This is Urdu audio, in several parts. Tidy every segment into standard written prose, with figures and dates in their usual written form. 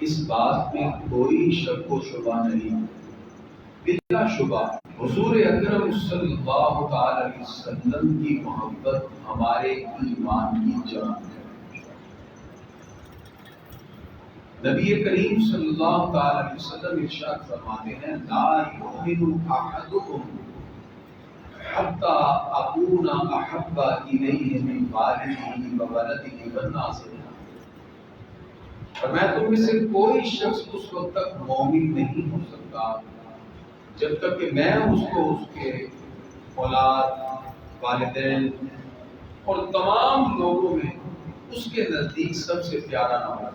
اس بات میں کوئی شک و شبہ نہیں، بلا شبہ حضور اکرم صلی اللہ تعالی علیہ وسلم کی محبت ہمارے ایمان کی جان ہے۔ نبی کریم صلی اللہ تعالی علیہ وسلم ارشاد فرماتے ہیں لا یؤمن احدکم حتی اکون احب الیہ من والدہ وولدہ والناس اجمعین۔ فرمایا تم میں سے کوئی شخص اس وقت تک مومن نہیں ہو سکتا جب تک کہ میں اس کو اس کے اولاد، والدین اور تمام لوگوں میں اس کے نزدیک سب سے پیارا نہ ہو۔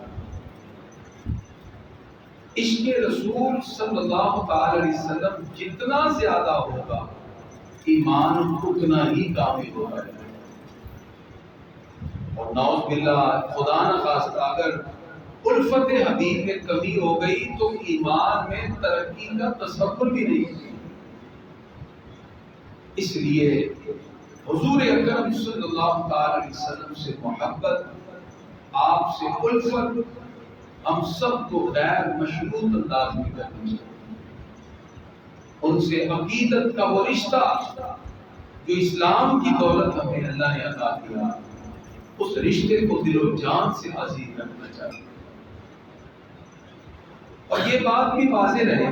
عشق رسول صلی اللہ تعالی علیہ وسلم جتنا زیادہ ہوگا ایمان اتنا ہی کامل ہوگا۔ اور نعوذ باللہ خدا نخواستہ اگر الفت حبیب میں کمی ہو گئی تو ایمان میں ترقی کا تصور بھی نہیں ہوگی۔ اس لیے حضور اکرم صلی اللہ تعالی علیہ وسلم سے محبت، آپ سے الفت ہم سب کو غیر مشروط انداز میں کرنی چاہیے۔ ان سے عقیدت کا وہ رشتہ جو اسلام کی دولت ہمیں اللہ نے عطا کیا، اس رشتے کو دل و جان سے عزیز رکھنا چاہیے۔ اور یہ بات بھی واضح رہے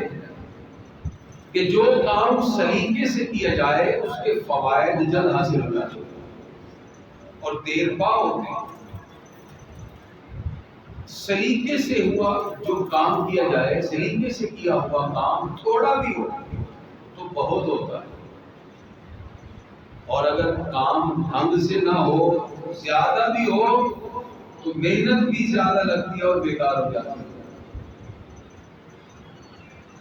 کہ جو کام سلیقے سے کیا جائے اس کے فوائد جلد حاصل ہو جاتے ہیں اور دیر پا ہوتے ہیں۔ سلیقے سے ہوا جو کام کیا جائے، سلیقے سے کیا ہوا کام تھوڑا بھی ہو تو بہت ہوتا ہے، اور اگر کام ڈھنگ سے نہ ہو، زیادہ بھی ہو تو محنت بھی زیادہ لگتی ہے اور بیکار ہو جاتی ہے۔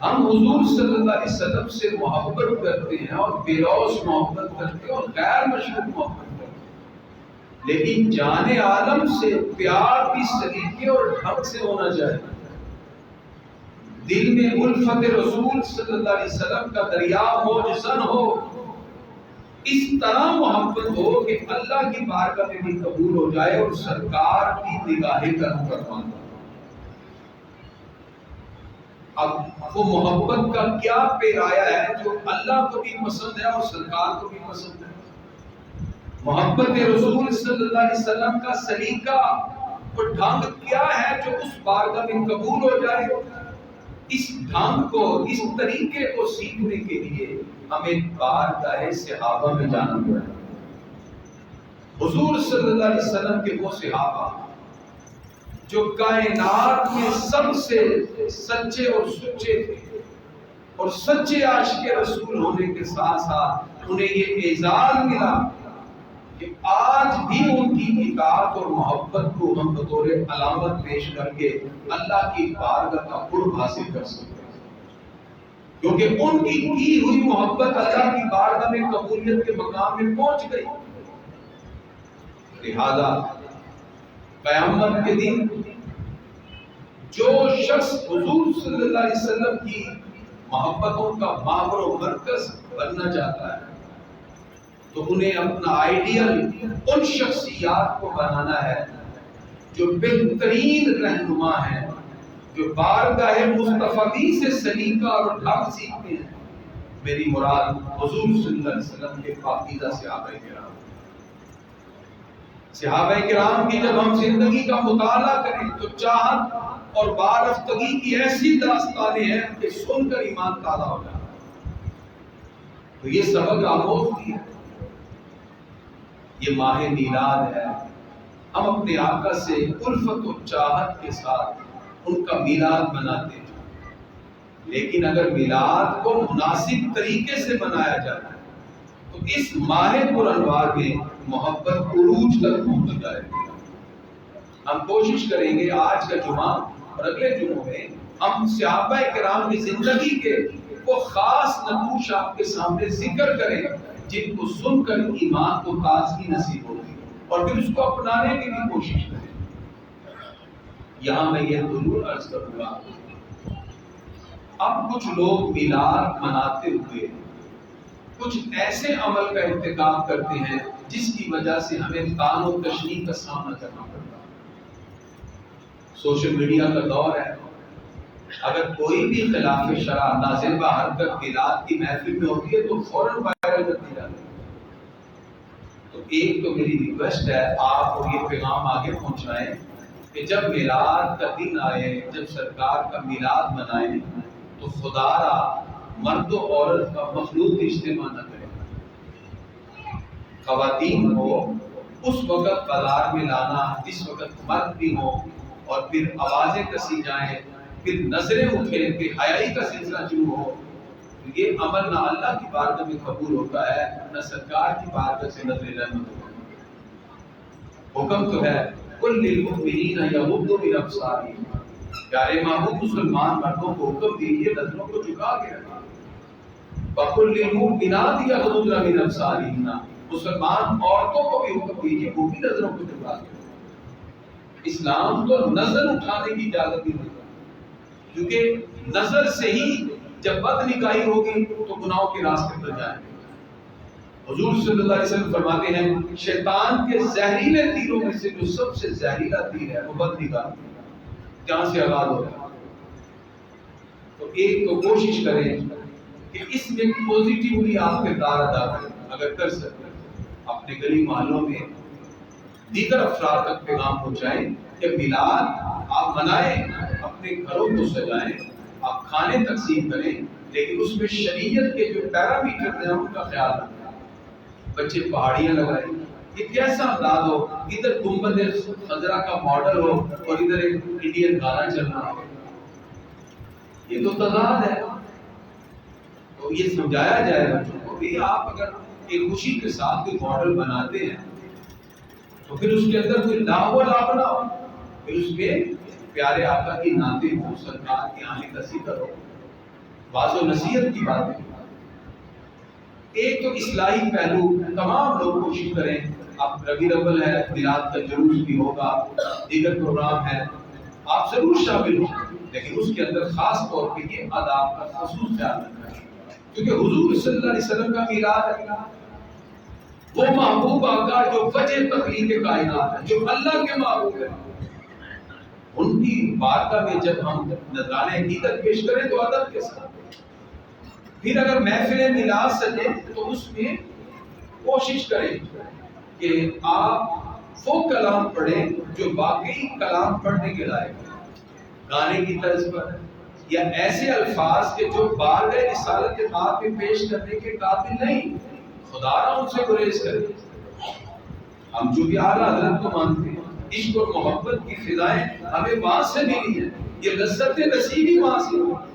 ہم حضور صلی اللہ علیہ وسلم سے محبت کرتے ہیں اور بے لوث محبت کرتے ہیں اور غیر مشروط محبت کرتے ہیں، لیکن جان عالم سے پیار بھی سلیقے اور ڈھنگ سے ہونا چاہیے۔ دل میں الفت رسول صلی اللہ علیہ وسلم کا دریا موجزن ہو، اس طرح محبت ہو کہ اللہ کی بارگاہ میں بھی قبول ہو جائے اور سرکار کی نگاہ کرم فرما۔ اب وہ محبت کا کیا پیرایا ہے جو اللہ کو بھی پسند ہے اور سرکار کو بھی پسند ہے؟ محبت رسول صلی اللہ علیہ وسلم کا سلیقہ اور ڈھنگ کیا ہے جو اس بارگاہ میں قبول ہو جائے؟ اس ڈھنگ کو، اس طریقے کو سیکھنے کے لیے ہمیں بارگاہ صحابہ میں جانا پڑا۔ حضور صلی اللہ علیہ وسلم کے وہ صحابہ جو کائنات میں سب سے سچے اور سچے تھے، اور سچے عاشق رسول ہونے کے ساتھ ساتھ انہیں یہ اعزاز ملا کہ آج بھی ان کی اطاعت اور محبت کو ہم بطور علامت پیش کر کے اللہ کی بارگاہ کا قرب حاصل کر سکتے ہیں، کیونکہ ان کی ہوئی محبت اللہ کی بارگاہ میں قبولیت کے مقام میں پہنچ گئی۔ لہذا قیامت کے دن جو شخص حضور صلی اللہ علیہ وسلم کی محبتوں کا محور و مرکز بننا چاہتا ہے تو انہیں اپنا آئیڈیل ان شخصیات کو بنانا ہے جو بہترین رہنما ہیں، جو بارگاہ مصطفی سے سلیقہ اور ڈھنگ سیکھتے ہیں۔ میری مراد حضور صلی اللہ علیہ وسلم کے پاکیزہ صحابہ کرام۔ صحابہ کرام کی جب ہم زندگی کا مطالعہ کریں تو چاہت اور وارفتگی کی ایسی داستانیں ہیں کہ سن کر ایمان تازہ ہو جاتا ہے۔ تو یہ سبق آموز بھی ہے۔ یہ ماہ میلاد ہے، ہم اپنے آقا سے الفت و چاہت کے ساتھ ان کا میلاد مناتے ہیں، لیکن اگر میلاد کو مناسب طریقے سے منایا جائے تو اس ماہ پر انوار میں محبت عروج تک پہنچ جائے گی۔ ہم کوشش کریں گے آج کا جمعہ اور اگلے جمعوں میں ہم صحابہ کرام کی زندگی کے وہ خاص نقوش آپ کے سامنے ذکر کریں جن کو سن کر ایمان کو تازگی نصیب ہوگی، اور پھر اس کو اپنانے کی بھی کوشش کریں۔ یہاں میں یہ ضرور عرض کروں گا، اب کچھ لوگ میلاد مناتے ہوئے کچھ ایسے عمل کا ارتکاب کرتے ہیں جس کی وجہ سے ہمیں تان و تشنیع کا سامنا کرنا پڑتا ہے۔ سوشل میڈیا کا دور ہے، اگر کوئی بھی خلاف شرع نازل حرکت میلاد کی محفل میں ہوتی ہے تو فوراً وائرل کر دی جاتی ہے۔ تو ایک تو میری ریکویسٹ ہے، آپ یہ پیغام آگے پہنچائیں کہ جب میلاد کا دن آئے، جب سرکار کا میلاد منائیں تو خدا را مرد و عورت کا مخلوط اجتماع نہ کرے، خواتین کو اس وقت بازار میں لانا جس وقت مرد بھی ہو، اور پھر آوازیں کسی جائیں، پھر نظریں اٹھیں، پھر حیائی کا سلسلہ شروع ہو، یہ عمل نہ اللہ کی بارگاہ میں قبول ہوتا ہے، نہ سرکار کی بارگاہ سے نظر رحمت ہوتا ہے۔ حکم تو ہے کل للمؤمنین یغضوا من ابصارہم، پیارے محبوب مسلمان مردوں کو حکم دیجیے نظروں کو جھکا کے رکھیں۔ وقل للمؤمنات یغضضن من ابصارہن، مسلمان عورتوں کو بھی حکم دیجیے وہ بھی نظروں کو جھکا کے رکھیں۔ اسلام تو نظر اٹھانے کی اجازت نہیں دیتا، کیونکہ نظر سے ہی جب بد نگاہی ہوگی تو گناہوں کے راستے پر جائیں گے۔ حضور صلی اللہ علیہ وسلم فرماتے ہیں شیطان کے زہریلے تیروں میں سے جو سب سے زہریلا تیر ہے وہ بد نگاہی، جہاں سے آغاز ہوتا ہے۔ تو ایک تو کوشش کریں کہ اس میں پوزیٹیولی آپ کردار ادا کریں، اگر کر سکتے اپنے گلی محلوں میں دیگر افراد تک پیغام پہنچائیں کہ میلاد آپ منائیں، اپنے گھروں کو سجائیں، آپ کھانے تقسیم کریں، لیکن اس میں شریعت کے جو پیرامیٹر ہیں ان کا خیال رکھیں۔ بچے پہاڑیاں لگائیں، یہ کیسا انداز ہو، ادھر گنبد خضرا کا ماڈل ہو اور ادھر ایک انڈین گانا چل رہا ہو، یہ تو تضاد ہے۔ تو یہ سمجھایا جائے بچوں کو بھی، آپ اگر ایک خوشی کے ساتھ کوئی ماڈل بناتے ہیں تو پھر اس کے اندر کوئی لاو لا بناؤ، پھر اس میں پیارے آقا کی نعتیں ہوں، سرکار کی آنے کا ذکر ہو، واضح و نصیحت کی باتیں۔ ایک تو اصلاحی پہلو تمام لوگ کوشش کریں، اب ربیع الاول ہے، میلاد کا جلوس بھی ہوگا، دیگر پروگرام ہے، آپ ضرور شامل ہوں، لیکن اس کے اندر خاص طور پہ یہ آداب کا خصوص خیال رکھنا ہے، کیونکہ حضور صلی اللہ علیہ وسلم کا میلاد ہے، وہ محبوب آقا جو وجہ تخلیق کائنات ہے، جو اللہ کے محبوب ہے، ان کی بارگاہ میں جب ہم نذرانے عقیدت پیش کریں تو ادب کے ساتھ، پھر اگر محفل میلاد سجے تو اس میں کوشش کریں کہ آپ وہ کلام پڑھیں جو واقعی کلام پڑھنے کے لائق ہے، گانے کی طرز پر، یا ایسے الفاظ کے جو بارگاہ رسالت خاک میں پیش کرنے کے قابل نہیں، خدا را ان سے گریز کریں۔ ہم جو بھی اعلیٰ حضرت کو مانتے ہیں، عشق اور محبت کی فضائیں ہمیں وہاں سے ملی ہیں، یہ لذت نصیب ہی وہاں سے ہوئی۔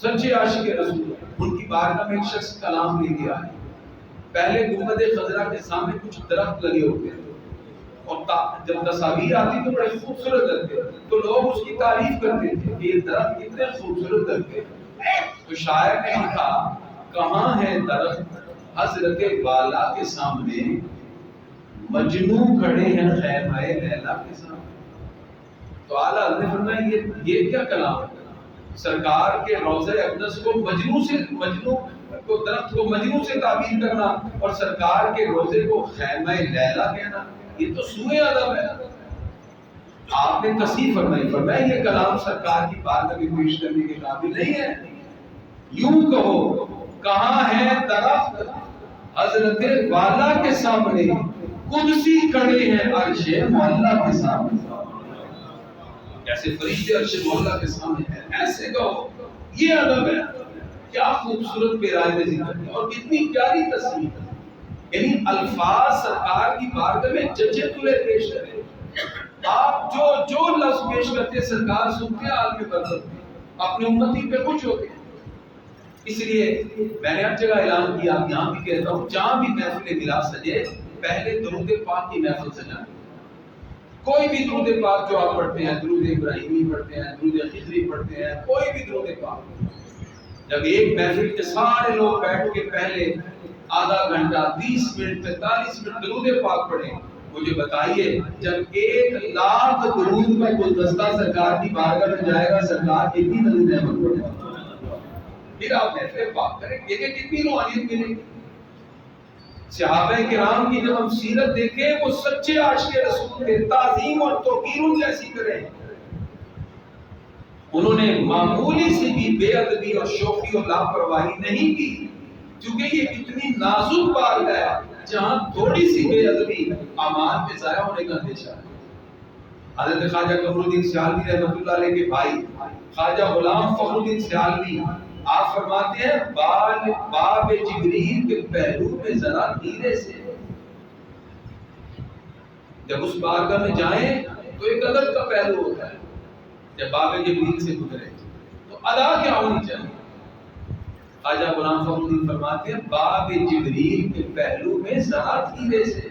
سچے عاشق رسول، ان کی بارگاہ میں ایک شخص کلام لے کے آئے، پہلے گنبد خضرا کے سامنے کچھ درخت لگے ہوتے ہیں، اور جب تصاویر آتی تو بڑے خوبصورت لگتے، تو لوگ اس کی تعریف کرتے تھے کہ یہ درخت کتنے خوبصورت لگتے۔ تو شاعر نے لکھا کہاں ہے درخت حضرت والا کے سامنے، مجنوں کھڑے ہیں خیمہ لیلا کے سامنے۔ تو اعلیٰ حضرت نے فرمایا یہ کیا کلام ہے، سرکار کے روضہ اقدس کو مجنوں کو درخت کو مجنوں سے تعبیر کرنا اور سرکار کے روضے کو خیمہ لیلا کہنا، یہ تو سوء ادب ہے۔ آپ نے تصحیح فرمائی یہ کلام سرکار کی بارگاہ میں پیش کرنے کے قابل نہیں ہے۔ یوں کہو کہاں ہے درخت حضرت والا کے سامنے، قدسی کھڑے ہیں عرش مولا کے سامنے، جیسے فرشتے عرش مولا کے سامنے ہیں، ایسے کہو، یہ ادب ہے۔ کیا خوبصورت پیرائے ذکر ہے اور کتنی پیاری تصویر ہے، یعنی الفاظ سرکار کی بارگاہ میں جچے تلے پیش کریں، آپ جو لفظ پیش کرتے ہیں سرکار سنتے ہیں، عالم برکت اپنے امتی پہ خوش ہوتے ہیں۔ اس لیے میں نے ہر جگہ اعلان کیا، یہاں بھی کہتا ہوں، جہاں بھی محفل میلاد سجے پہلے درود پاک کی محفل سجائیں، کوئی بھی درود پاک جو آپ پڑھتے ہیں، درود ابراہیمی پڑھتے ہیں، درود خضری پڑھتے ہیں، کوئی بھی درود پاک، جب ایک محفل کے سارے لوگ بیٹھ کے پہلے آدھا گھنٹہ 30 منٹ 45 منٹ درود پاک پڑھیں، مجھے بتائیے جب 1,00,000 درود کا گلدستہ سرکار کی بارگاہ میں جائے گا، سرکار کتنی نظر نعمت پڑے گا، پھر آپ محفل پاک کریں، دیکھیں کتنی روحانیت ملے گی۔ صحابہ کرام کی جب ہم سیرت دیکھیں، وہ سچے عاشق رسول تھے، تعظیم اور توقیر جیسی کریں، انہوں نے معمولی سی بھی بے ادبی اور شوخی اور لاپرواہی نہیں کی، کیونکہ یہ اتنی نازک بات ہے جہاں تھوڑی سی بے ادبی اعمال کے ضائع ہونے کا اندیشہ ہے۔ حضرت خواجہ قمر الدین سیالوی رحمۃ اللہ علیہ کے بھائی خواجہ غلام فخر الدین سیالوی آپ فرماتے ہیں باب جبریل کے پہلو میں ذرا دھیرے سے، جب اس بارگاہ میں جائیں تو ایک ادب کا پہلو ہوتا ہے، جب باب جبریل سے گزرے تو ادا کیا ہونی چاہیے؟ خواجہ غلام فخر الدین فرماتے ہیں باب جبریل کے پہلو میں ذرا دھیرے سے،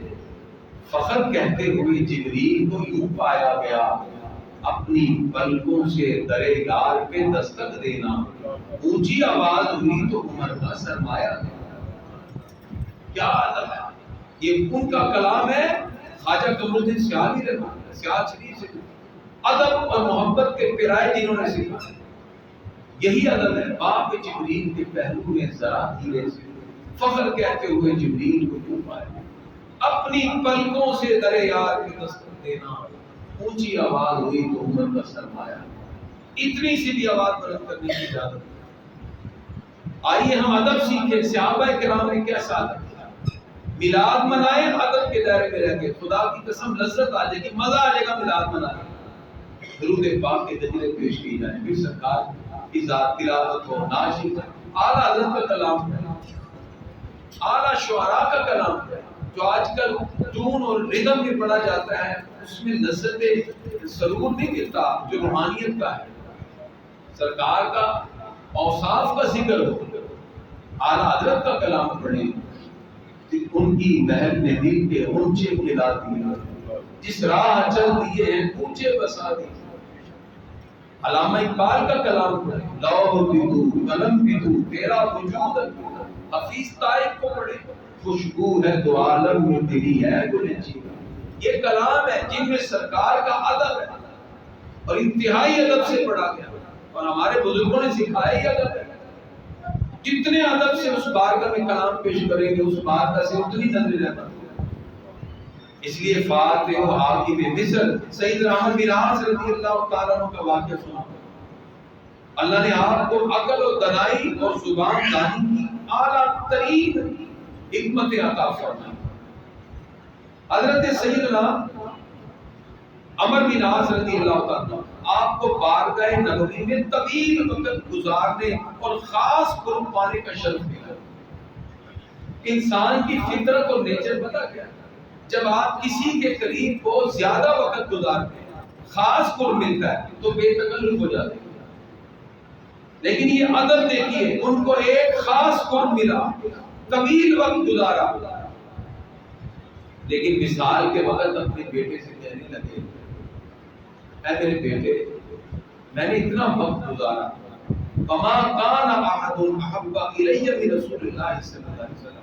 فخر کہتے ہوئے جبریل کو یوں پایا گیا، اپنی پلکوں سے درے یار پہ دستک دینا، اونچی آواز ہوئی تو عمر کا سرمایہ گیا۔ کیا ادب ہے، یہ ان کا کلام ہے خواجہ قمر الدین سیالوی رحمۃ اللہ سیال شریف سے ادب اور محبت کے پیرائے جنہوں نے سکھائے، یہی ادب ہے۔ باب جبریل کے پہلو میں ذرا دھیرے سے، فخر کہتے ہوئے جبریل کو یوں پایا، اپنی پلکوں سے درے یار کی دستک دینا، اونچی آواز ہوئی تو عمر کا سرمایہ۔ اتنی سی بھی آواز بلند کرنے کی اجازت۔ آئیے ہم ادب سیکھیں، صحابہ کرام نے کیسا ادب کیا، میلاد منائیں ادب کے دائرے میں رہ کے، خدا کی قسم لذت آ جائے گی، مزہ آ جائے گا میلاد منانے۔ درود پاک کے گجرے پیش کی جائیں، پھر سرکار کی ذات تلاوت ہو، ناشد اعلیٰ حضرت کا کلام ہے، اعلیٰ شعراء کا کلام ہے، جو آج کل ٹون اور ردم میں پڑھا جاتا ہے اس میں لذت سرور نہیں ملتا جو روحانیت کا ہے۔ سرکار کا اوصاف کا ذکر ہو، اعلیٰ حضرت کا کلام پڑھیں، ان کی محل نے دل کے اونچے کھلا دیا، جس راہ چل دیے ہیں اونچے بسا دی۔ علامہ اقبال کا کلام پڑھیں، لوح بھی تو قلم بھی تو تیرا وجود ہے۔ حفیظ طائف کو پڑھیں، خوشبو ہے تو عالم میں تیری ہے گل جینا۔ یہ کلام ہے جن میں سرکار کا ادب ہے اور انتہائی ادب سے پڑھا گیا، اور ہمارے بزرگوں نے سکھایا ہی ادب ہے۔ جتنے ادب سے اس بارگاہ میں کلام پیش کریں گے اس بارگاہ سے اتنی نظر رہنا۔ اس لیے فاتح و حاکم مصر سید احمد بن عاص رضی اللہ تعالیٰ عنہ کا واقعہ سنا۔ اللہ نے آپ کو عقل و دانائی اور زبان دانی کی اعلیٰ ترین حکمت عطا فرمائی۔ حضرت سیدنا عمر بن عاص رضی اللہ تعالیٰ آپ کو بارگاہ نبوی میں طویل وقت گزارنے اور خاص قرب پانے کا شرف ملا۔ انسان کی فطرت اور نیچر پتہ کیا ہے؟ جب آپ کسی کے قریب بہت زیادہ وقت گزارتے ہیں، خاص قرب ملتا ہے تو بے تکلف ہو جاتے ہیں۔ لیکن یہ ادب دیکھیے، ان کو ایک خاص قرب ملا، طویل وقت گزارا، لیکن مثال کے وقت اپنے بیٹے سے کہنے لگے، اے میرے بیٹے، میں نے اتنا وقت گزارا، فما کان احد احب الی من رسول اللہ صلی اللہ علیہ وسلم۔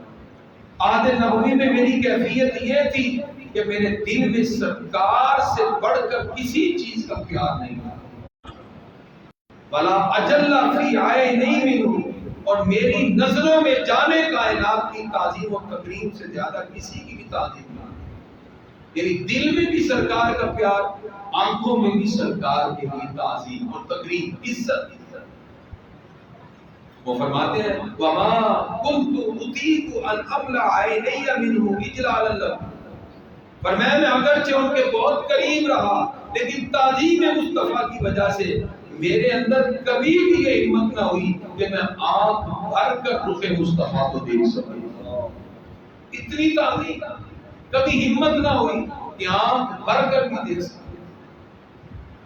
عہد نبوی میں میری کیفیت یہ تھی کہ میرے دل میں سرکار سے بڑھ کر کسی چیز کا پیار نہیں تھا، ولا اجل فی عینی منہ، اور میری نظروں میں جامع کائنات کی تعظیم و تکریم سے زیادہ کسی کی بھی تعظیم نہیں۔ یعنی دل میں بھی سرکار کا پیار، آنکھوں میں بھی سرکار کے لیے تعظیم اور تکریم، عزت۔ وہ فرماتے ہیں وما كنت اطيق ان املا عيني منه اجلالا له، فرمایا میں اگرچہ ان کے بہت قریب رہا لیکن تعظیم مصطفیٰ کی وجہ سے میرے اندر کبھی بھی یہ ہمت نہ ہوئی کہ میں آنکھ بھر کر رخ مصطفیٰ کو دیکھ سکوں۔ اتنی تعظیم، کبھی ہمت نہ ہوئی کہ آنکھ بھر کر بھی دیکھ سکوں۔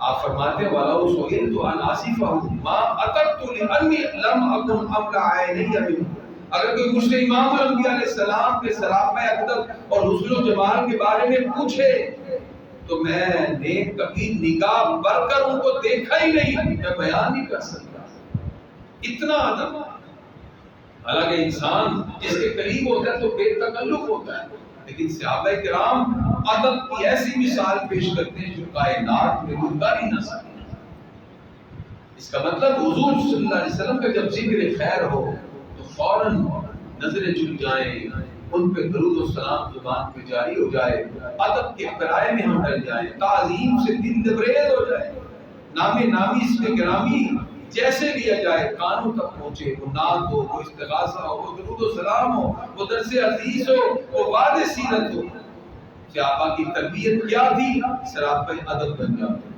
آپ فرماتے ہیں وَلَوْ سُئِلْتُ عَنْ آصِفَهُ مَا أَتَرْتُ لِأَنِّي لَمْ أَكُنْ أَمْلَأَ عَيْنِيَّ مِنْهُ۔ اگر کوئی مجھ سے امام الانبیاء علیہ السلام کے سراپا اقدس اور حسن و جمال کے بارے میں پوچھے تو میں نے کبھی نگاہ بھر کر ان کو دیکھا ہی نہیں، میں بیان نہیں کر سکتا۔ اتنا ادب۔ حالانکہ انسان جس کے قریب ہوتا ہے تو بے تکلف ہوتا ہے، لیکن صحابہ کرام ادب کی ایسی مثال پیش کرتے ہیں جو کائنات میں ملتا ہی نہ سکے۔ اس کا مطلب حضور صلی اللہ علیہ وسلم کا جب ذکر خیر ہو تو فوراً نظریں جھک جائیں، ان پہ درود و سلام زبان پہ جاری ہو جائے، ادب کے پیرائے میں ہم ڈل جائیں، تعظیم سے دل لبریز ہو جائے۔ نام نامی اس میں گرامی جیسے لیا جائے کانوں تک پہنچے، وہ نعت ہو، وہ استغاثہ ہو، وہ درود و سلام ہو، وہ درس عزیز ہو، وہ وعد سیرت ہو۔ صحابہ کی تربیت کیا تھی؟ سراپا ادب بن جاتا۔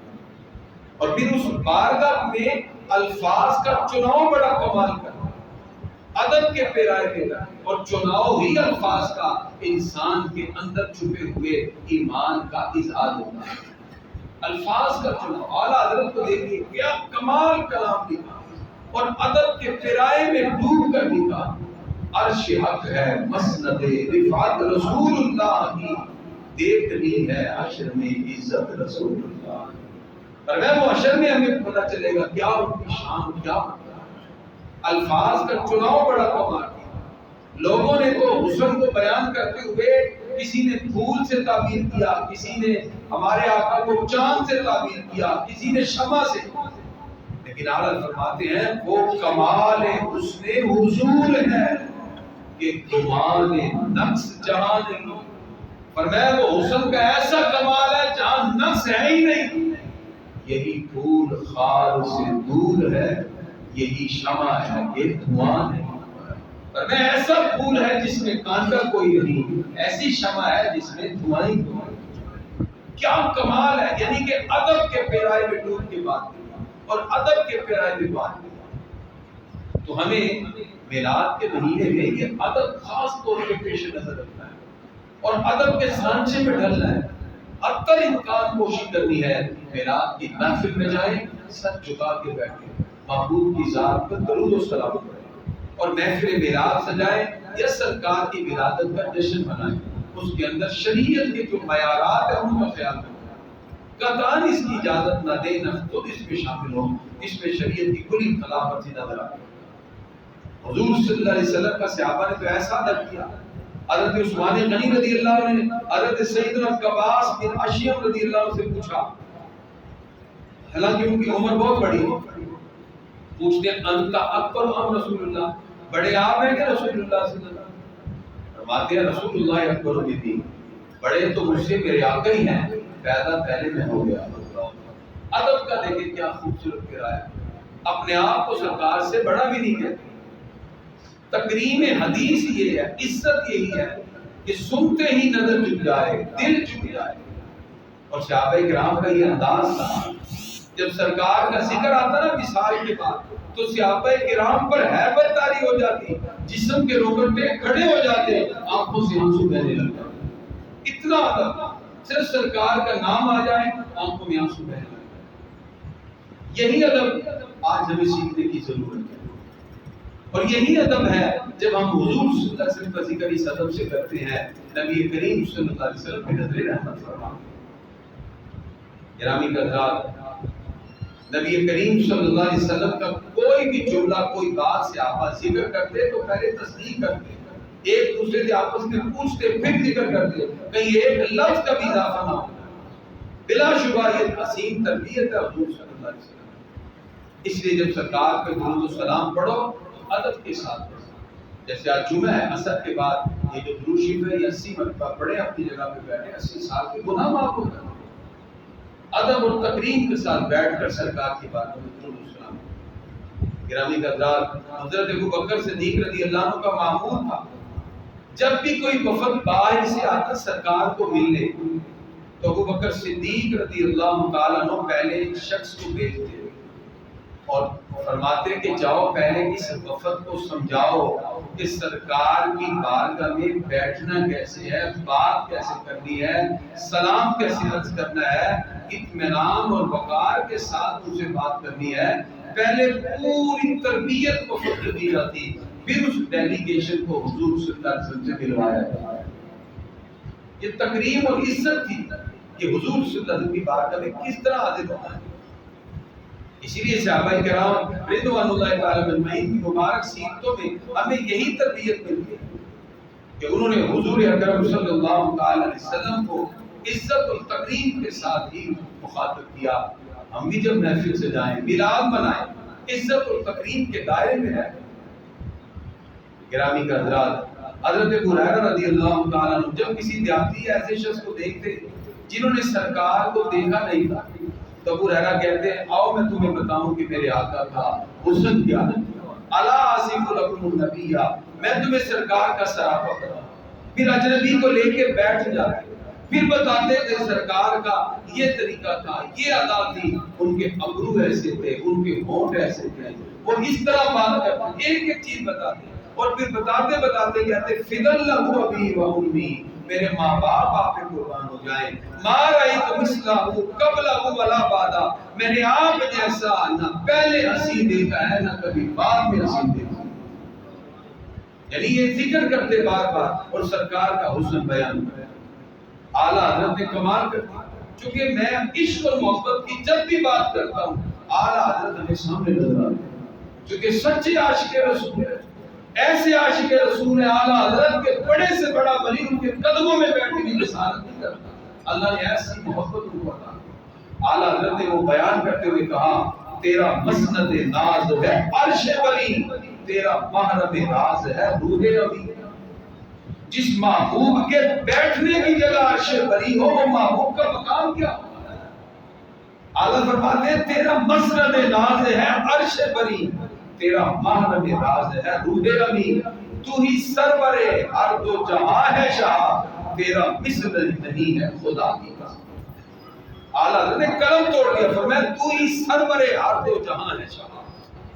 اور پھر اس بارگاہ میں الفاظ کا چناؤ بڑا کمال کرنا، ادب کے پیرائے دینا، اور چناؤ ہی الفاظ کا انسان کے اندر چھپے ہوئے ایمان کا اظہار ہوتا ہے۔ الفاظ کا چناؤ، اعلیٰ حضرت کو دیکھیے کیا کمال کلام لکھا، اور ادب کے پیرائے میں ڈوب کر لکھا، عرش حق ہے مسند رفعت رسول اللہ کی، دیکھنی ہے حشر میں عزت رسول اللہ۔ پر وہ حشر میں ہمیں پتہ چلے گا کیا ان کی شان کیا ہوتا ہے۔ الفاظ کا چناؤ بڑا کمال کیا۔ لوگوں نے تو حسن کو بیان کرتے ہوئے کسی نے پھول سے تعبیر کیا، کسی نے ہمارے آقا کو چاند سے تعبیر کیا، کسی نے شمع سے، لیکن اعلیٰ فرماتے ہیں وہ کمال حسن حضور ہے کہ گمان نقص جہان لو۔ فرمایا وہ حسن کا ایسا کمال ہے جہاں نقص ہے ہی نہیں۔ یہی پھول خار سے دور ہے، یہی شمع ہے کہ دھواں ہے۔ فرمایا ایسا پھول ہے جس میں کانٹا کوئی نہیں، ایسی شمع ہے جس میں دھواں ہی دھواں۔ کیا کمال ہے، یعنی کہ ادب کے پیرائے میں ڈوب کے بات کی، اور ادب کے پیرائے میں بات کی۔ تو ہمیں میلاد کے مہینے میں یہ ادب خاص طور پہ پیش نظر رکھنا ہے، اور ادب کے سانچے میں ڈھلنا ہے۔ اکثر امکان کوشش کرنی ہے میلاد کی محفل میں جائیں، سر جھکا کے بیٹھیں، محبوب کی ذات پر درود و سلام کریں، اور محفل میلاد سجائیں یا سرکار کی ولادت کا جشن منائیں۔ اس کے اندر شریعت کے جو معیارات ہیں ان کا خیال رکھیں، قطعاً اس کی اجازت نہ دیں، نہ خود اس میں شامل ہو، اس میں شریعت کی کلی خلاف ورزی نظر آتی ہے۔ حضور صلی اللہ علیہ وسلم کا صحابہ نے تو ایسا ادب کیا، حضرت عثمان غنی رضی اللہ عنہ نے حضرت سیدنا قباس بن اشیم رضی اللہ عنہ سے پوچھا، حالانکہ ان کی عمر بہت بڑی ہے، پوچھتے ہیں انت اکبر ام رسول اللہ، بڑے آپ ہیں کہ رسول اللہ صلی اللہ علیہ وسلم؟ فرماتے ہیں رسول اللہ اکبر منی، بڑے تو مجھ سے میرے آقا ہی ہیں، پیدا پہلے میں ہو گیا۔ ادب کا دیکھیں کیا خوبصورت کرایہ، اپنے آپ کو سرکار سے بڑا بھی نہیں کہتے۔ تکریم حدیث یہ ہے، عزت یہی ہے کہ سنتے ہی نظر جھک جائے، دل جھک جائے۔ اور صحابہ کرام کا یہ انداز تھا، جب سرکار کا ذکر آتا نا وصال کے بعد، تو صحابہ کرام پر ہیبت طاری ہو جاتی، جسم کے روگٹے کھڑے ہو جاتے، آنکھوں سے آنسو بہنے لگتے۔ اتنا ادب، صرف سرکار کا نام آ جائے آنکھوں میں آنسو بہنے لگتے۔ یہی ادب آج ہمیں سیکھنے کی ضرورت ہے، اور یہی ادب ہے جب ہم حضور صلی اللہ علیہ وسلم کا ذکر اس ادب سے کرتے ہیں۔ نبی کریم صلی اللہ علیہ وسلم کی نظر رحمت فرما۔ گرامی حضرات، نبی کریم صلی اللہ علیہ وسلم کا کوئی بھی جملہ، کوئی بات سے آپ ذکر کرتے تو پہلے تصدیق کرتے، ایک دوسرے سے آپس میں پوچھتے پھر ذکر کرتے، کہیں ایک لفظ کا بھی اضافہ نہ ہو۔ بلا شبہ یہ حسین تربیت ہے حضور صلی اللہ علیہ وسلم۔ اس لیے جب سرکار پہ درود و سلام پڑھو ادب کے ساتھ پڑھو۔ جیسے آج جمعہ ہے، عصر کے بعد یہ جو درود شریف ہے یہ 80 مرتبہ پڑھے، اپنی جگہ پہ بیٹھے، 80 سال کے گناہ معاف ہو جائیں۔ ادب اور تکریم کے ساتھ بیٹھ کر سرکار کی باتوں میں درود و سلام۔ گرامی حضرات، حضرت ابوبکر صدیق رضی اللہ عنہ کا معمول تھا، جب بھی کوئی وفد باہر سے آتا سرکار کو ملنے، تو ابوبکر صدیق رضی اللہ تعالیٰ عنہ پہلے ایک شخص کو بھیجتے اور فرماتے کہ جاؤ پہلے اس وفد کو سمجھاؤ کہ سرکار کی بارگاہ میں بیٹھنا کیسے ہے، بات کیسے کرنی ہے، سلام کیسے عرض کرنا ہے، اطمینان اور وقار کے ساتھ ان سے بات کرنی ہے۔ پہلے پوری تربیت کو وفد دی جاتی، پھر اس ڈیلیگیشن کو حضور صلی اللہ علیہ وسلم سے ملوایا جاتا۔ یہ تکریم اور عزت تھی کہ حضور صلی اللہ علیہ وسلم کی بارگاہ میں کس طرح حاضر ہونا ہے۔ اسی لیے صحابہ کرام رضوان اللہ تعالی اجمعین کی مبارک سیرتوں میں ہمیں یہی تربیت ملتی ہے کہ انہوں نے حضور اکرم صلی اللہ تعالی علیہ وسلم کو عزت اور تکریم کے ساتھ ہی مخاطب کیا۔ ہم بھی جب محفل سے جائیں، میلاد منائیں، عزت اور تکریم کے دائرے میں ہے۔ گرامی کا حضرات، حضرت ابو ہریرہ رضی اللہ تعالیٰ عنہ جب کسی دیہاتی ایسے شخص کو دیکھتے جنہوں نے سرکار کو دیکھا نہیں تھا، تو ابو ہریرہ کہتے ہیں آؤ میں تمہیں بتاؤں کہ میرے آقا کا حسن کیا ہے. الا آصف لکم النبی، میں تمہیں سرکار کا سراپا بتاؤں. پھر اجنبی کو لے کے بیٹھ جاتے، پھر بتاتے تھے سرکار کا یہ طریقہ تھا، یہ ادا تھی، ان کے ابرو ایسے تھے، ان کے ہونٹ ایسے تھے، وہ اس طرح بات کرتے، ایک ایک چیز بتاتے. اور پھر بتاتے بتاتے کہتے فدل لہ ابی و امی، میرے ماں باپ آپ پہ قربان ہو جائیں. ما رأیت مثلہ قبلہ ولا بعدہ، میں نے آپ جیسا نہ پہلے حسین دیکھا ہے نہ کبھی بعد میں حسین دیکھا. یعنی یہ ذکر کرتے بار بار اور سرکار کا حسن بیان کرتے. اعلیٰ حضرت نے کمال کر دیا. چونکہ میں عشق اور محبت کی جب بھی بات کرتا ہوں اعلیٰ حضرت ہمیں سامنے نظر آتے ہیں، چونکہ سچے عاشق رسول ہے، ایسے عاشق رسول ہیں اعلیٰ حضرت کے بڑے سے بڑا ولی ان کے قدموں میں بیٹھ کے رسالت نہیں کرتا. اللہ نے ایسی محبت ان کو عطا کی. اعلیٰ حضرت نے وہ بیان کرتے ہوئے کہا تیرا مسند ناز ہے عرش بری، تیرا محرم راز ہے روح ابی. جس محبوب کے بیٹھنے کی جگہ عرش بری ہو وہ محبوب کا مقام کیا ہوتا ہے. اعلیٰ فرماتے ہیں تیرا مسند ناز ہے عرش بری، تیرا محرم راز ہے روح ابی. تو ہی سرور ارض و جہاں ہے شاہ، تیرا مثل نہیں ہے خدا کی قسم. اعلیٰ نے قلم توڑ دیا، فرمایا تو ہی سرور ارض و جہاں ہے شاہ.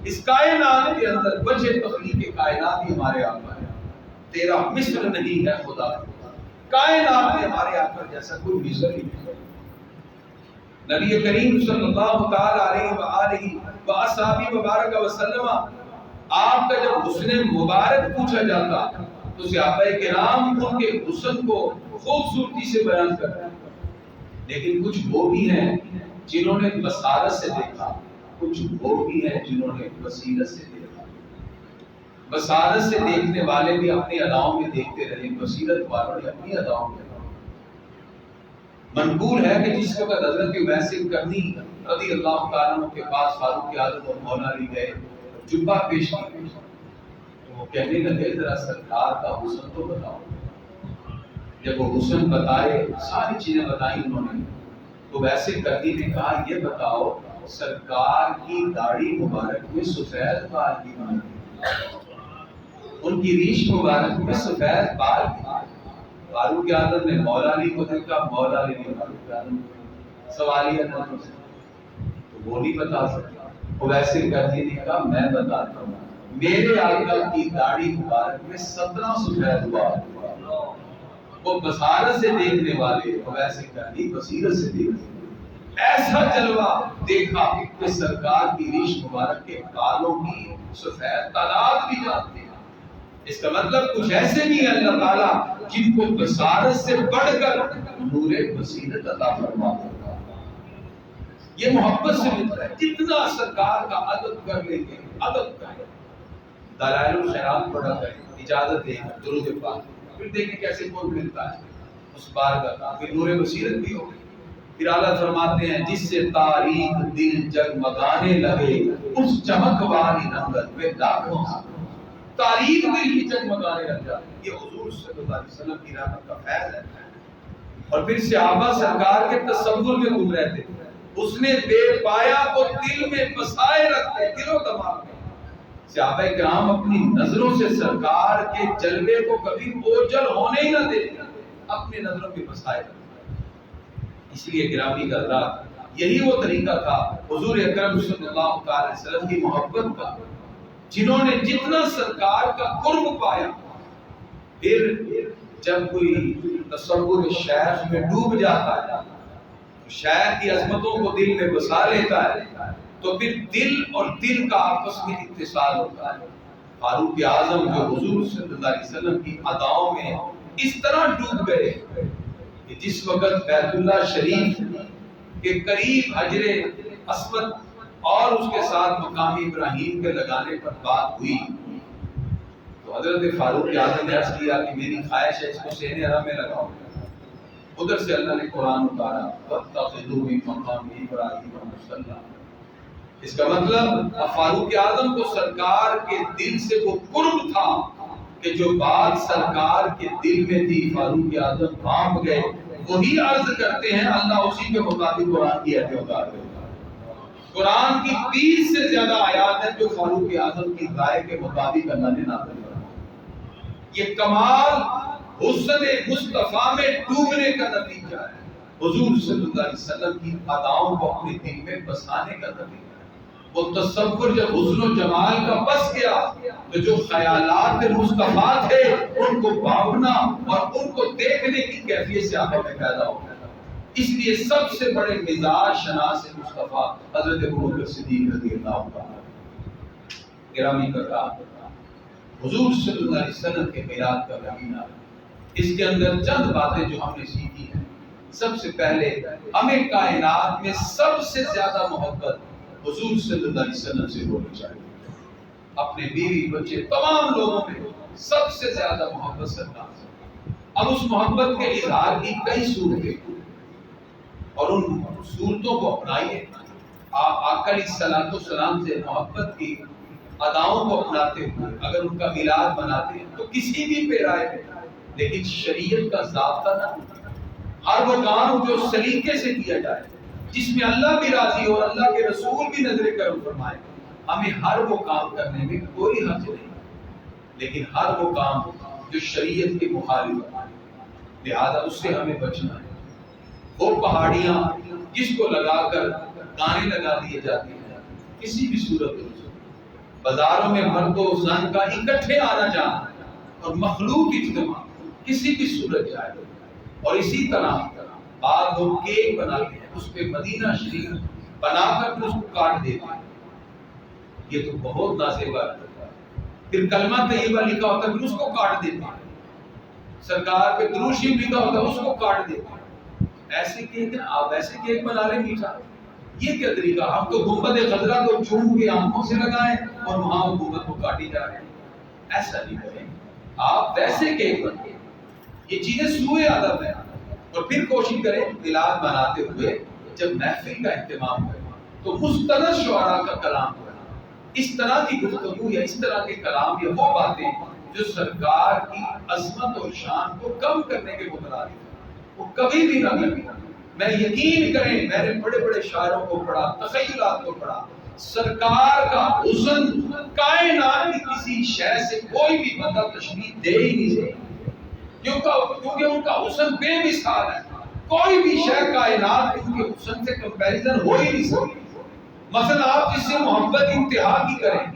اس کائنات کے اندر وجہ تخلیق کائنات ہی ہمارے آقا ہے، تیرا مثل نہیں ہے خدا. کائنات میں ہمارے آقا جیسا کوئی مثل نہیں. نبی کریم صلی اللہ تعالی علیہ وآلہ وآصحابہ وبارک وسلم، آپ کا جب حسن مبارک پوچھا جاتا تو صحابہ کرام ان کے حسن کو خوبصورتی سے بیان کرتے ہیں. لیکن کچھ وہ بھی ہیں جنہوں نے بصارت سے دیکھا، کچھ وہ بھی ہیں جنہوں نے بصیرت سے دیکھا. بصارت سے دیکھنے والے بھی اپنی اداؤں میں دیکھتے رہے، بصیرت والوں نے اپنی اداؤں میں. منقول ہے کہ جس وقت حضرت اویس قرنی رضی اللہ تعالیٰ عنہ کے پاس فاروق اعظم اور مولا علی گئے، جبہ پیش کی، تو وہ کہنے لگے ذرا سرکار کا حسن تو بتاؤ. جب وہ حسن بتائے، ساری چیزیں بتائیں انہوں نے، تو ویسے قرنی نے کہا یہ بتاؤ سرکار کی داڑھی مبارک میں سفید بال کی، ان کی ریش مبارک میں سفید بال کی. فاروق اعظم نے مولا علی کو دیکھا، مولا علی نے فاروق اعظم کو. سوالیہ نظر سے تو وہ نہیں بتا سکتا. وہ ویسے کرتی نے کہا میں بتاتا ہوں، میرے آقا کی داڑھی مبارک میں 17 سفید بال. وہ بصارت سے دیکھنے والے، وہ ویسے کرتی بصیرت سے دیکھنے. ایسا جلوہ دیکھا کہ سرکار کی ریش مبارک کے بالوں کی سفید تعداد بھی جانتے ہیں. اس کا مطلب کچھ ایسے بھی ہیں اللہ تعالیٰ جن کو بصارت سے بڑھ کر نور بصیرت عطا فرماتا ہے. یہ محبت سے ملتا ہے. جتنا سرکار کا ادب کر لیں گے، ادب کریں، دلائل الخیرات پڑھا کریں، اجازت دیں، درود پاک، پھر دیکھیں کیسے کون ملتا ہے اس بار کا. پھر نور بصیرت بھی ہوگی. پھر اعلیٰ فرماتے ہیں جس سے تاریخ دل جگمگانے لگے، اس چمک والی رنگت میں لاکھوں تاریخ دل ہی جگمگانے لگ جاتے. یہ حضور صلی اللہ علیہ وسلم کی رحمت کا فیض ہے. اور پھر صحابہ سرکار کے تصور میں گم رہتے، اس نے بے پایا کو دل میں بسائے رکھتے، دل و دماغ میں. صحابہ کرام اپنی نظروں سے سرکار کے جلوے کو کبھی اوجھل ہونے ہی نہ دیتے، اپنی نظروں میں بسائے رکھتے. اس لیے گرامی حضرات یہی وہ طریقہ تھا حضور اکرم صلی اللہ علیہ وسلم کی محبت کا. جنہوں نے جتنا سرکار کا قرب پایا، پھر جب کوئی تصور شیخ میں ڈوب جاتا ہے، شیخ کی عظمتوں کو دل میں بسا لیتا ہے، تو پھر دل اور دل کا آپس میں اتصال ہوتا ہے. فاروق اعظم جو حضور صلی اللہ علیہ وسلم کی اداؤں میں اس طرح ڈوب گئے کہ جس وقت بیت اللہ شریف کے قریب حجر اسود اور اس کے ساتھ مقام ابراہیم کے لگانے پر بات ہوئی، تو حضرت فاروق اعظم نے عرض کیا کہ میری خواہش ہے اس کو سین حرم میں لگاؤ. ادھر سے اللہ نے قرآن اتارا وَاتَّخِذُوا مِن مَّقَامِ إِبْرَاهِيمَ مُصَلًّى. اس کا مطلب فاروق اعظم کو سرکار کے دل سے وہ قرب تھا کہ جو بات سرکار کے دل میں تھی فاروق اعظم بھانپ گئے. وہی عرض کرتے ہیں اللہ اسی کے مطابق قرآن کی آیتیں اتار دے گا. قرآن کی 20 سے زیادہ آیات ہیں جو فاروق اعظم کی رائے کے مطابق اللہ نے نازل فرمائی۔ یہ کمال حسن مصطفیٰ میں ڈوبنے کا نتیجہ ہے، حضور صلی اللہ علیہ وسلم کی اداؤں کو اپنے دل میں بسانے کا نتیجہ ہے۔ وہ تصور جب حسن و جمال کا بس گیا تو جو خیالات مصطفیٰ تھے ان کو بھاؤنا اور ان کو دیکھنے کی کیفیت سے آنکھوں میں پیدا ہو گیا۔ اس لیے سب سے بڑے مزاج شناس مصطفیٰ حضرت ابوبکر صدیق رضی اللہ عنہ۔ گرامی کرام، حضور صلی اللہ علیہ وسلم کے میلاد کا مہینہ، اس کے اندر چند باتیں جو ہم نے سیکھی ہیں۔ سب سے پہلے ہمیں کائنات میں سب سے زیادہ محبت حضور صلی اللہ علیہ وسلم سے ہونی چاہیے۔ اپنے بیوی بچے تمام لوگوں میں سب سے زیادہ محبت سرکار سے۔ اب اس محبت کے اظہار کی کئی صورتیں اور ان صورتوں کو اپنائیے۔ آپ آقا علیہ الصلوۃ والسلام سے محبت کی اداؤں کو اپناتے ہوئے اگر ان کا میلاد مناتے ہیں تو کسی بھی پیرائے لیکن شریعت کا ضابطہ نہ ہو۔ ہر وہ کام جو سلیقے سے کیا جائے، جس میں اللہ بھی راضی ہو اور اللہ کے رسول بھی نظر کرم فرمائے، ہمیں ہر وہ کام کرنے میں کوئی حرج نہیں، لیکن ہر وہ کام جو شریعت کے مخالف ہے لہذا اس سے ہمیں بچنا ہے۔ وہ پہاڑیاں جس کو لگا کر گانے لگا دیے جاتے ہیں، کسی بھی صورت میں بازاروں میں مرد و زن کا اکٹھے آنا جانا اور مخلوق اجتماع کسی بھی صورت جائے، اور اسی طرح بعض لوگ کیک بناتے ہیں، اس پہ مدینہ شریف بنا کر اس کو کاٹ دیتے ہیں، یہ تو بہت نازیبا ہے۔ پھر کلمہ طیبہ لکھا ہوتا ہے پھر اس کو کاٹ دیتے ہیں، سرکار پہ درود شریف لکھا ہوتا ہے اس کو کاٹ دیتے ہیں۔ ایسے کیک نا، آپ ایسے کیک بنا لیں میٹھا، یہ کیا طریقہ؟ ہم تو گنبد خضرا کو چوم کے آنکھوں سے لگائیں اور وہاں گنبد کو کاٹی جا رہے ہیں، ایسا نہیں کریں۔ آپ ویسے کیک بنائیں، یہ چیزیں سوء ادب ہیں۔ اور پھر کوشش کریں میلاد مناتے ہوئے جب محفل کا اہتمام کریں تو مستند شعراء کا کلام کریں، اس طرح کی گفتگو یا اس طرح کے کلام یا وہ باتیں جو سرکار کی عظمت اور شان کو کم کرنے کے مترادف ہیں، وہ کبھی بھی نہ کریں۔ میں یقین کریں، میں نے بڑے بڑے شاعروں کو پڑھا، تخیلات کو پڑھا، سرکار کا حسن کائنات کی کسی شے سے کوئی بھی بندہ تشبیہ دے ہی نہیں سکتا، کیونکہ ان کا حسن بے مثال ہے۔ کوئی بھی شے کائنات ان کے حسن سے کمپیریزن ہو ہی نہیں سکتی۔ مثلا آپ جس سے محبت انتہا کی کریں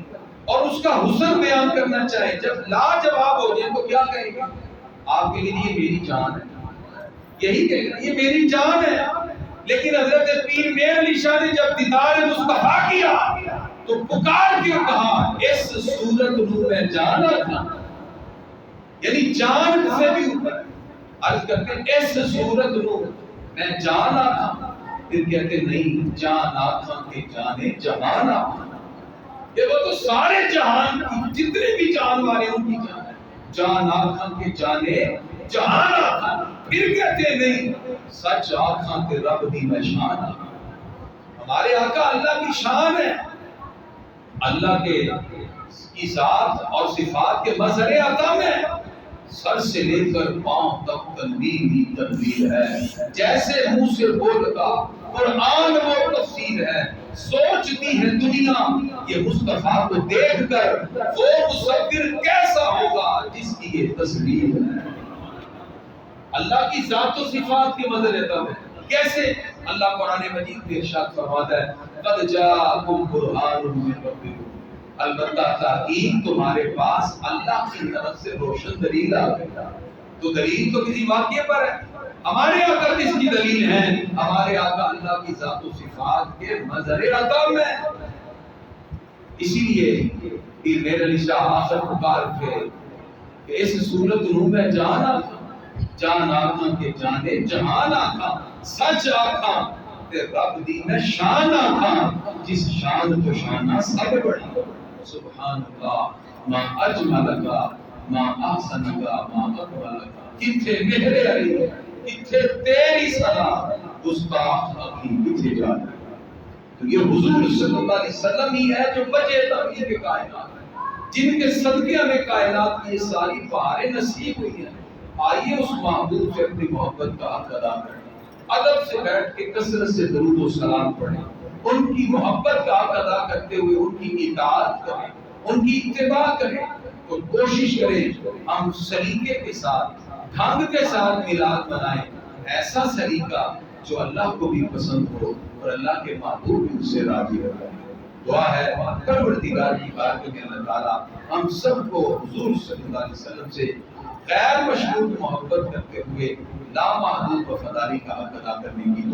اور اس کا حسن بیان کرنا چاہیں، جب لاجواب ہو جائیں تو کیا کہیں گے؟ آپ کے لیے یہ میری جان ہے، یہی کہیں گے یہ میری جان ہے۔ لیکن حضرت پیر میر علی شاہ نے جب دیدار مصطفیٰ کیا تو پکار کے کہا اس صورت نور میں جانا تھا، یعنی جان سے بھی اوپر عرض کرتے ہیں اس صورت نور میں جانا تھا، پھر کہتے نہیں جان آنکھاں کے جانے جہان آنکھاں، یہ وہ تو سارے جہان کی جتنے بھی جان والے ان کی جان ہے، جان آنکھاں کے جانے جہان آنکھاں، پھر کہتے نہیں سچ آنکھاں کے رب دی میں شان آنکھاں۔ ہمارے آقا اللہ کی شان ہے، اللہ کے ذات اور صفات کے مظہر عطا میں سر سے لے کر پاؤں تک تنویر ہی تنویر ہے، جیسے منہ سے بولتا قرآن وہ تفسیر ہے، سوچتی ہے دنیا یہ مصطفیٰ کو دیکھ کر وہ مصور کیسا ہوگا جس کی یہ تصویر ہے۔ اللہ کی ذات و صفات کے مظہر عطا میں کیسے؟ اللہ قرآن مجید میں ارشاد فرماتا ہے قد جاءکم برہان من ربکم، البتہ تحقیق تمہارے پاس اللہ کی طرف سے روشن دلیل آ گئی۔ تو دلیل تو کسی واقعے پر ہے، ہمارے آقا کس کی دلیل ہے؟ ہمارے آقا اللہ کی ذات و صفات کے مظہر عطا میں۔ اسی لیے پیر میر علی شاہ آخر پکار کے کہ اس صورت نور میں جان آقا، جان آقا کے جانے جہان آقا، سچ آقا تے رب دی میں شان آقا، جس شان کو شانہ سب بڑی۔ سبحان اللہ ما اجمل کا ما احسن کا ما اکمل کا، کتھے مہر علی کتھے تیری صلاح گستاخ کی کتھے جانا۔ تو یہ حضور صلی اللہ علیہ وسلم ہی ہے جو وجہ تعمیر کائنات ہے، جن کے صدقے ہمیں کائنات کی یہ ساری بہاریں نصیب ہوئی ہیں۔ آئیے اس محبوب سے اپنی محبت کا حق ادا کریں، ادب سے بیٹھ کے کثرت سے درود و سلام پڑھیں۔ ان کی محبت کا حق ادا کرتے ہوئے ان کی اطاعت کریں، ان کی اتباع کریں، تو کوشش کریں ہم سلیقے کے ساتھ، ڈھنگ کے ساتھ میلاد منائیں، ایسا سلیقہ جو اللہ کو بھی پسند ہو اور اللہ کے محبوب بھی اس سے راضی ہو جائے۔ دعا ہے پروردگار کی بارگاہ میں اللہ تعالیٰ ہم سب کو حضور صلی اللہ علیہ وسلم سے غیر مشروط محبت کرتے ہوئے لامحدود وفاداری کا حق ادا کرنے کی